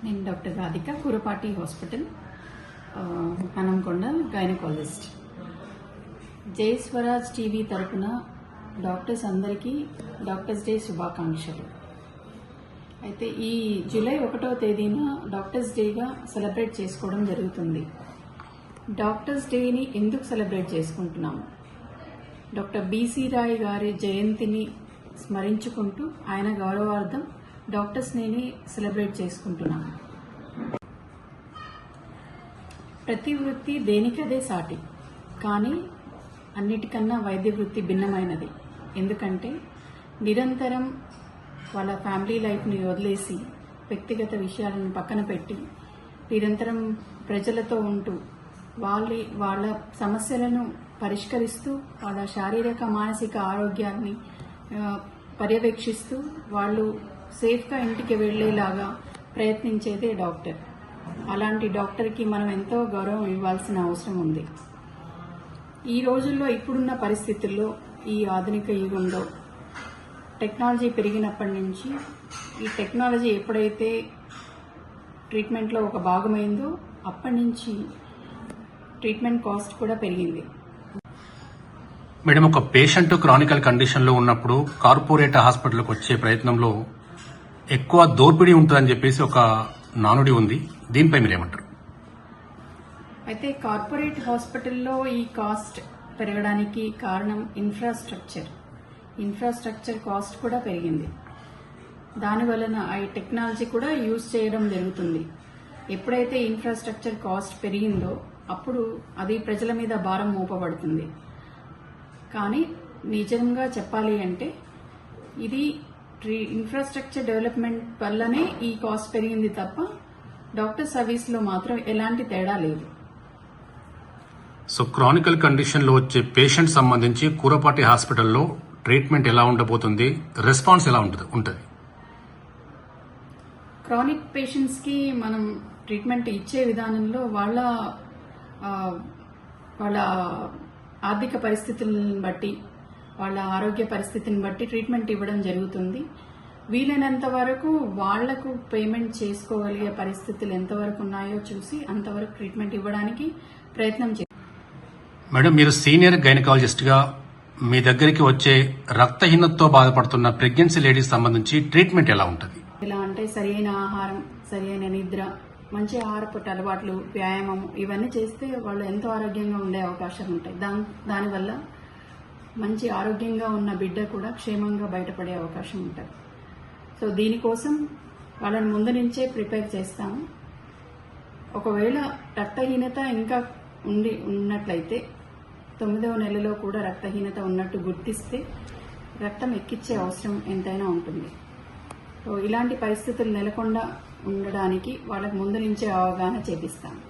నేను doctor Radhika, Kurapati hospital, Hanamkonda, gynaecologist. జై Swaraj TV తరపున డాక్టర్స్ అందరికీ డాక్టర్స్ డే శుభాకాంక్షలు. అయితే ఈ జూలై 1వ తేదీన డాక్టర్స్ డేగా సెలబ్రేట్ చేసుకోవడం జరుగుతుంది. డాక్టర్స్ డేని ఎందుకు సెలబ్రేట్ చేసుకుంటున్నాము? డాక్టర్ బిసి రాయ్ గారి జయంతిని స్మరించుకుంటూ ఆయన గౌరవార్థం డాక్టర్స్ డేని సెలబ్రేట్ చేసుకుంటున్నాము. ప్రతి వృత్తి దేనికదే సాటి, కానీ అన్నిటికన్నా వైద్య వృత్తి భిన్నమైనది. ఎందుకంటే నిరంతరం వాళ్ళ ఫ్యామిలీ లైఫ్ని వదిలేసి వ్యక్తిగత విషయాలను పక్కన పెట్టి నిరంతరం ప్రజలతో ఉంటూ వాళ్ళ సమస్యలను పరిష్కరిస్తూ వాళ్ళ శారీరక మానసిక ఆరోగ్యాన్ని పర్యవేక్షిస్తూ వాళ్ళు సేఫ్గా ఇంటికి వెళ్లేలాగా ప్రయత్నించేదే డాక్టర్. అలాంటి డాక్టర్కి మనం ఎంతో గౌరవం ఇవ్వాల్సిన అవసరం ఉంది. ఈ రోజుల్లో ఇప్పుడున్న పరిస్థితుల్లో, ఈ ఆధునిక యుగంలో టెక్నాలజీ పెరిగినప్పటి నుంచి ఈ టెక్నాలజీ ఎప్పుడైతే ట్రీట్మెంట్లో ఒక భాగమైందో అప్పటి నుంచి ట్రీట్మెంట్ కాస్ట్ కూడా పెరిగింది. మేడం, ఒక పేషెంట్ క్రానికల్ కండిషన్లో ఉన్నప్పుడు కార్పొరేట్ హాస్పిటల్కి వచ్చే ప్రయత్నంలో ఎక్కువ దోపిడీ ఉంటుందని చెప్పేసి ఒక నానుడి ఉంది. దీనిపై మీరేమంటారు? అయితే కార్పొరేట్ హాస్పిటల్లో ఈ కాస్ట్ పెరగడానికి కారణం ఇన్ఫ్రాస్ట్రక్చర్ కాస్ట్ కూడా పెరిగింది. దానివలన ఈ టెక్నాలజీ కూడా యూజ్ చేయడం జరుగుతుంది. ఎప్పుడైతే ఇన్ఫ్రాస్ట్రక్చర్ కాస్ట్ పెరిగిందో అప్పుడు అది ప్రజల మీద భారం మోపబడుతుంది. కానీ నిజంగా చెప్పాలి అంటే ఇది ఇన్ఫ్రాస్ట్రక్చర్ డెవలప్మెంట్ వల్లనే ఈ కాస్ట్ పెరిగింది తప్ప డాక్టర్ సర్వీస్లో మాత్రం ఎలాంటి తేడా లేదు. సో క్రానికల్ కండిషన్లో వచ్చే పేషెంట్ సంబంధించి కురపాటి హాస్పిటల్లో ట్రీట్మెంట్ ఎలా ఉండబోతుంది, రెస్పాన్స్ ఎలా ఉంటుంది? క్రానిక్ పేషెంట్స్కి మనం ట్రీట్మెంట్ ఇచ్చే విధానంలో వాళ్ళ ఆర్థిక పరిస్థితులను బట్టి, వాళ్ళ ఆరోగ్య పరిస్థితిని బట్టి ట్రీట్మెంట్ ఇవ్వడం జరుగుతుంది. వీలైనంత వరకు వాళ్లకు పేమెంట్ చేసుకోగలిగే పరిస్థితులు ఎంతవరకు ఉన్నాయో చూసి అంతవరకు ట్రీట్మెంట్ ఇవ్వడానికి ప్రయత్నం చేస్తాం. మేడం, మీరు సీనియర్ గైనకాలజిస్ట్ గా మీ దగ్గరికి వచ్చే రక్తహీనతతో బాధపడుతున్న ప్రెగ్నెన్సీ లేడీస్ సంబంధించి ట్రీట్మెంట్ ఎలా ఉంటుంది? ఎలా అంటే సరైన ఆహారం, సరైన నిద్ర, మంచి ఆహారపు అలవాట్లు, వ్యాయామం ఇవన్నీ చేస్తే వాళ్ళు ఎంతో ఆరోగ్యంగా ఉండే అవకాశం ఉంటాయి. దానివల్ల మంచి ఆరోగ్యంగా ఉన్న బిడ్డ కూడా క్షేమంగా బయటపడే అవకాశం ఉంటుంది. సో దీనికోసం వాళ్ళని ముందు నుంచే ప్రిపేర్ చేస్తాము. ఒకవేళ రక్తహీనత ఇంకా ఉన్నట్లయితే 9వ నెలలో కూడా రక్తహీనత ఉన్నట్టు గుర్తిస్తే రక్తం ఎక్కించే అవసరం ఎంతైనా ఉంటుంది. సో ఇలాంటి పరిస్థితులు నెలకొండా ఉండడానికి వాళ్ళకు ముందు నుంచే అవగాహన చేపిస్తాము.